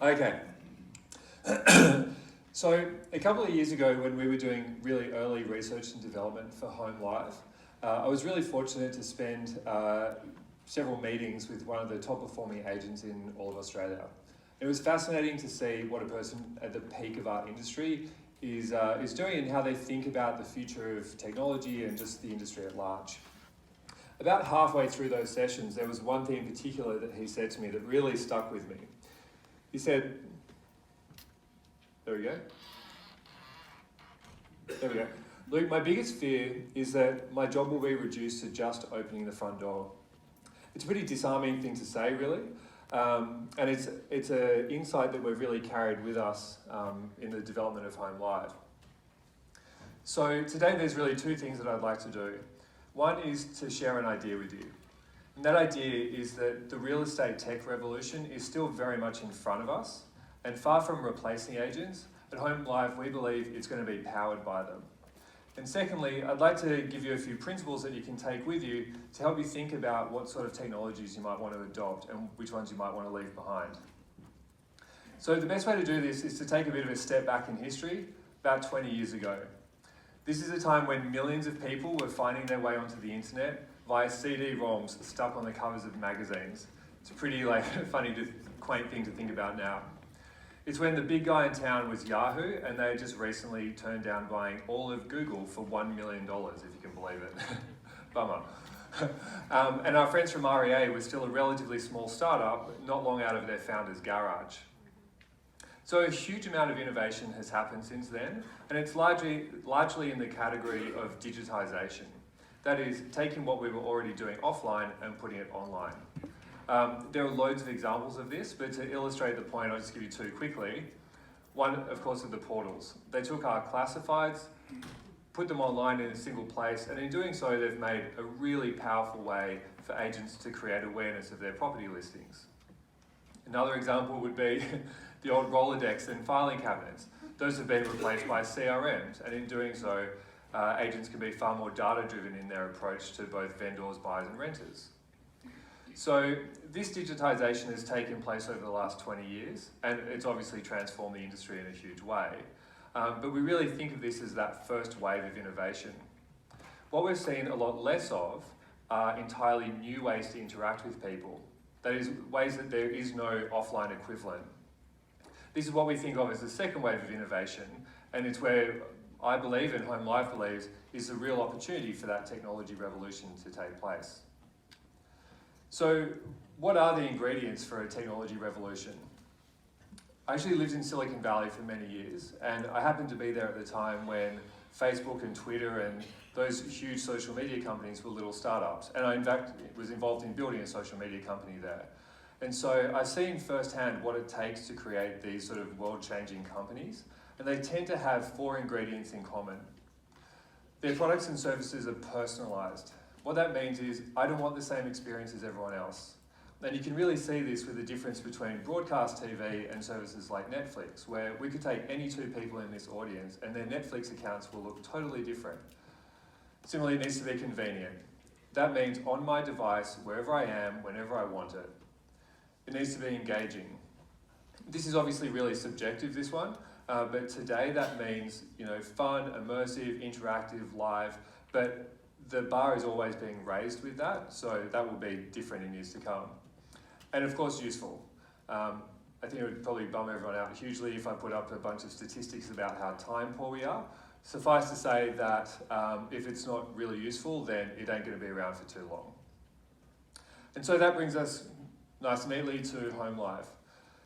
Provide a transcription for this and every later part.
Okay. So a couple of years ago when we were doing really early research and development for homelive, I was really fortunate to spend several meetings with one of the top performing agents in all of Australia. It was fascinating to see what a person at the peak of our industry is doing and how they think about the future of technology and just the industry at large. About halfway through those sessions, there was one thing in particular that he said to me that really stuck with me. He said, there we go. Luke, my biggest fear is that my job will be reduced to just opening the front door. It's a pretty disarming thing to say, really. And it's an insight that we've really carried with us in the development of homelive. So today there's really two things that I'd like to do. One is to share an idea with you. And that idea is that the real estate tech revolution is still very much in front of us, and far from replacing agents, at homelive we believe it's going to be powered by them. And secondly, I'd like to give you a few principles that you can take with you to help you think about what sort of technologies you might want to adopt and which ones you might want to leave behind. So the best way to do this is to take a bit of a step back in history, about 20 years ago. This is a time when millions of people were finding their way onto the internet via CD-ROMs stuck on the covers of magazines. It's a pretty funny, quaint thing to think about now. It's when the big guy in town was Yahoo, and they had just recently turned down buying all of Google for $1 million, if you can believe it. Bummer. And our friends from REA were still a relatively small startup, not long out of their founder's garage. So a huge amount of innovation has happened since then, and it's largely in the category of digitization. That is, taking what we were already doing offline and putting it online. There are loads of examples of this, but to illustrate the point, I'll just give you two quickly. One, of course, are the portals. They took our classifieds, put them online in a single place, and in doing so, they've made a really powerful way for agents to create awareness of their property listings. Another example would be the old Rolodex and filing cabinets. Those have been replaced by CRMs, and in doing so, agents can be far more data-driven in their approach to both vendors, buyers, and renters. So this digitization has taken place over the last 20 years, and it's obviously transformed the industry in a huge way. But we really think of this as that first wave of innovation. What we've seen a lot less of are entirely new ways to interact with people. That is, ways that there is no offline equivalent. This is what we think of as the second wave of innovation, and it's where I believe, and homelive believes, is the real opportunity for that technology revolution to take place. So what are the ingredients for a technology revolution? I actually lived in Silicon Valley for many years, and I happened to be there at the time when Facebook and Twitter and those huge social media companies were little startups. And I, in fact, was involved in building a social media company there. And so I've seen firsthand what it takes to create these sort of world-changing companies, and they tend to have four ingredients in common. Their products and services are personalized. What that means is, I don't want the same experience as everyone else. And you can really see this with the difference between broadcast TV and services like Netflix, where we could take any two people in this audience and their Netflix accounts will look totally different. Similarly, it needs to be convenient. That means on my device, wherever I am, whenever I want it. It needs to be engaging. This is obviously really subjective, this one, but today that means, fun, immersive, interactive, live, but the bar is always being raised with that, so that will be different in years to come. And of course, useful. I think it would probably bum everyone out hugely if I put up a bunch of statistics about how time poor we are. Suffice to say that if it's not really useful, then it ain't going to be around for too long. And so that brings us nice and neatly to homelive.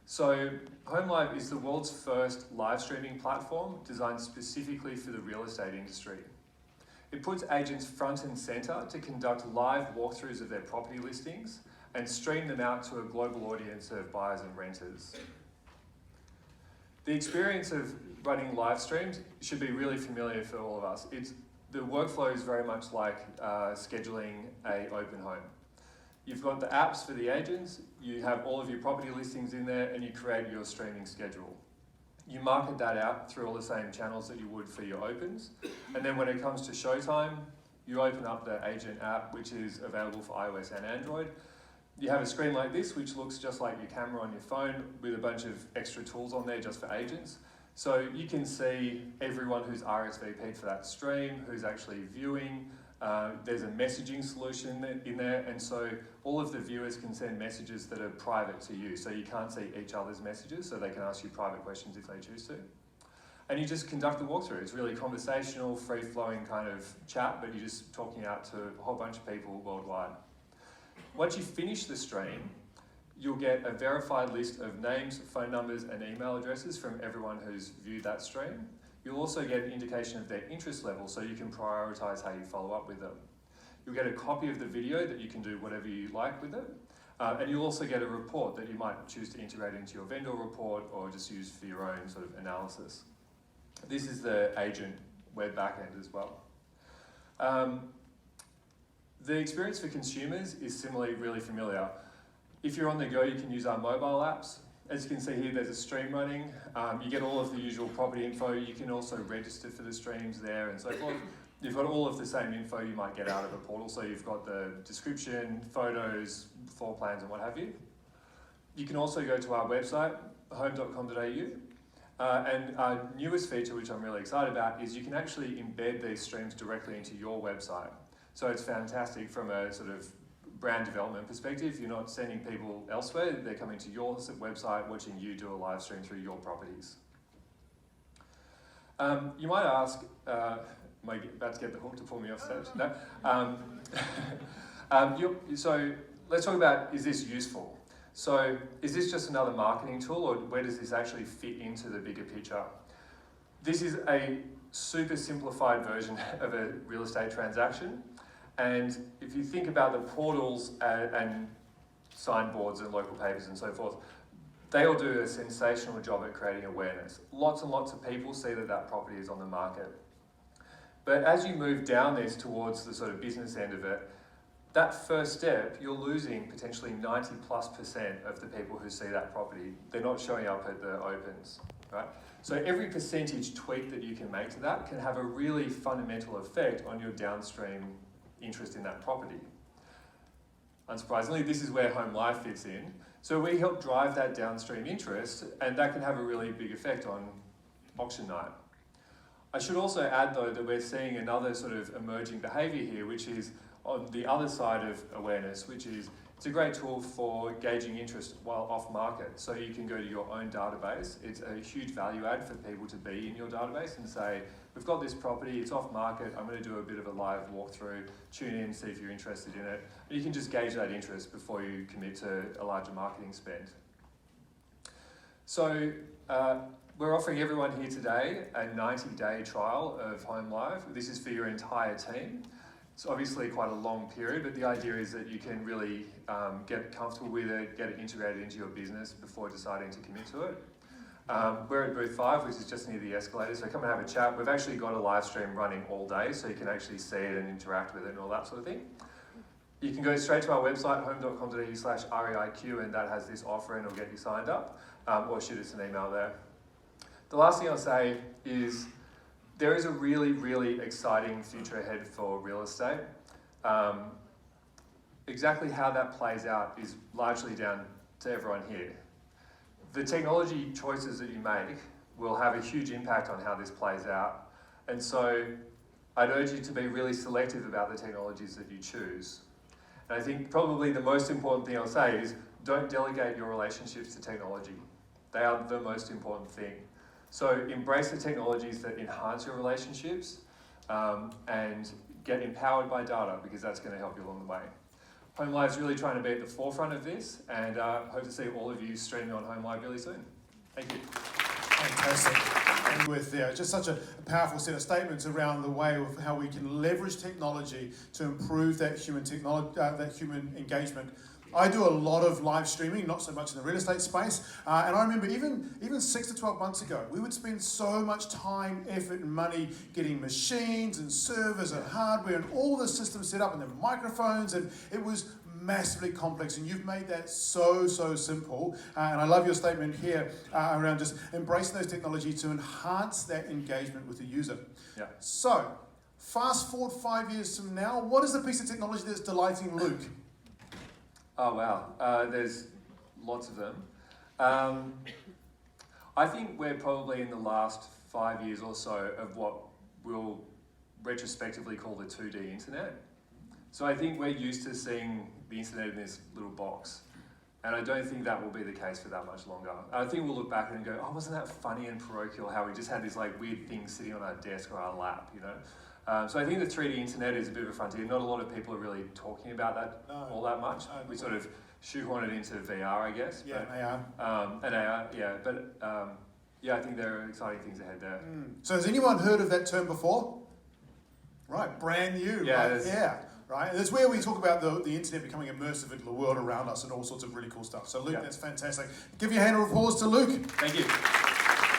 So homelive is the world's first live streaming platform designed specifically for the real estate industry. It puts agents front and center to conduct live walkthroughs of their property listings and stream them out to a global audience of buyers and renters. The experience of running live streams should be really familiar for all of us. The workflow is very much like scheduling an open home. You've got the apps for the agents, you have all of your property listings in there, and you create your streaming schedule. You market that out through all the same channels that you would for your opens. And then when it comes to showtime, you open up the agent app, which is available for iOS and Android. You have a screen like this, which looks just like your camera on your phone with a bunch of extra tools on there just for agents. So you can see everyone who's RSVP'd for that stream, who's actually viewing. There's a messaging solution in there, and so all of the viewers can send messages that are private to you. So you can't see each other's messages, so they can ask you private questions if they choose to. And you just conduct the walkthrough. It's really conversational, free-flowing kind of chat, but you're just talking out to a whole bunch of people worldwide. Once you finish the stream, you'll get a verified list of names, phone numbers, and email addresses from everyone who's viewed that stream. You'll also get an indication of their interest level, so you can prioritise how you follow up with them. You'll get a copy of the video that you can do whatever you like with it. And you'll also get a report that you might choose to integrate into your vendor report or just use for your own sort of analysis. This is the agent web backend as well. The experience for consumers is similarly really familiar. If you're on the go, you can use our mobile apps. As you can see here, there's a stream running. You get all of the usual property info. You can also register for the streams there and so forth. You've got all of the same info you might get out of a portal. So you've got the description, photos, floor plans, and what have you. You can also go to our website, home.com.au. And our newest feature, which I'm really excited about, is you can actually embed these streams directly into your website. So it's fantastic from a sort of brand development perspective. You're not sending people elsewhere, they're coming to your website, watching you do a live stream through your properties. You might ask, am I about to get the hook to pull me off stage? No. So let's talk about, is this useful? So is this just another marketing tool, or where does this actually fit into the bigger picture? This is a super simplified version of a real estate transaction. And if you think about the portals and signboards and local papers and so forth, they all do a sensational job at creating awareness. Lots and lots of people see that that property is on the market. But as you move down this towards the sort of business end of it, that first step, you're losing potentially 90+% of the people who see that property. They're not showing up at the opens, right? So every percentage tweak that you can make to that can have a really fundamental effect on your downstream interest in that property. Unsurprisingly, this is where homelive fits in. So we help drive that downstream interest, and that can have a really big effect on auction night. I should also add though that we're seeing another sort of emerging behaviour here, which is on the other side of awareness, which is it's a great tool for gauging interest while off market. So you can go to your own database. It's a huge value add for people to be in your database and say, we've got this property, it's off market, I'm going to do a bit of a live walkthrough, tune in, see if you're interested in it. And you can just gauge that interest before you commit to a larger marketing spend. So we're offering everyone here today a 90-day trial of homelive. This is for your entire team. It's obviously quite a long period, but the idea is that you can really get comfortable with it, get it integrated into your business before deciding to commit to it. We're at booth 5, which is just near the escalator, so come and have a chat. We've actually got a live stream running all day, so you can actually see it and interact with it and all that sort of thing. You can go straight to our website, home.com.au/REIQ, and that has this offer and it'll get you signed up, or shoot us an email there. The last thing I'll say is there is a really, really exciting future ahead for real estate. Exactly how that plays out is largely down to everyone here. The technology choices that you make will have a huge impact on how this plays out. And so I'd urge you to be really selective about the technologies that you choose. And I think probably the most important thing I'll say is don't delegate your relationships to technology. They are the most important thing. So embrace the technologies that enhance your relationships and get empowered by data, because that's going to help you along the way. HomeLive is really trying to be at the forefront of this, and hope to see all of you streaming on HomeLive really soon. Thank you. Fantastic. And with just such a powerful set of statements around the way of how we can leverage technology to improve that human engagement. I do a lot of live streaming, not so much in the real estate space, and I remember even 6 to 12 months ago, we would spend so much time, effort and money getting machines and servers and hardware and all the systems set up and the microphones, and it was massively complex, and you've made that so simple. And I love your statement here around just embracing those technologies to enhance that engagement with the user. Yeah. So, fast forward 5 years from now, what is the piece of technology that's delighting Luke? Oh wow, there's lots of them. I think we're probably in the last 5 years or so of what we'll retrospectively call the 2D internet. So I think we're used to seeing the internet in this little box. And I don't think that will be the case for that much longer. I think we'll look back and go, oh, wasn't that funny and parochial how we just had this like weird thing sitting on our desk or our lap, you know? So I think the 3D internet is a bit of a frontier. Not a lot of people are really talking about that all that much. We sort of shoehorn it into VR, I guess. Yeah, but, AR. And AR, yeah. But yeah, I think there are exciting things ahead there. So has anyone heard of that term before? Right, brand new. Yeah, right? Yeah. Right, and that's where we talk about the internet becoming immersive into the world around us and all sorts of really cool stuff. So Luke, Yeah. that's fantastic. Give your hand of applause to Luke. Thank you.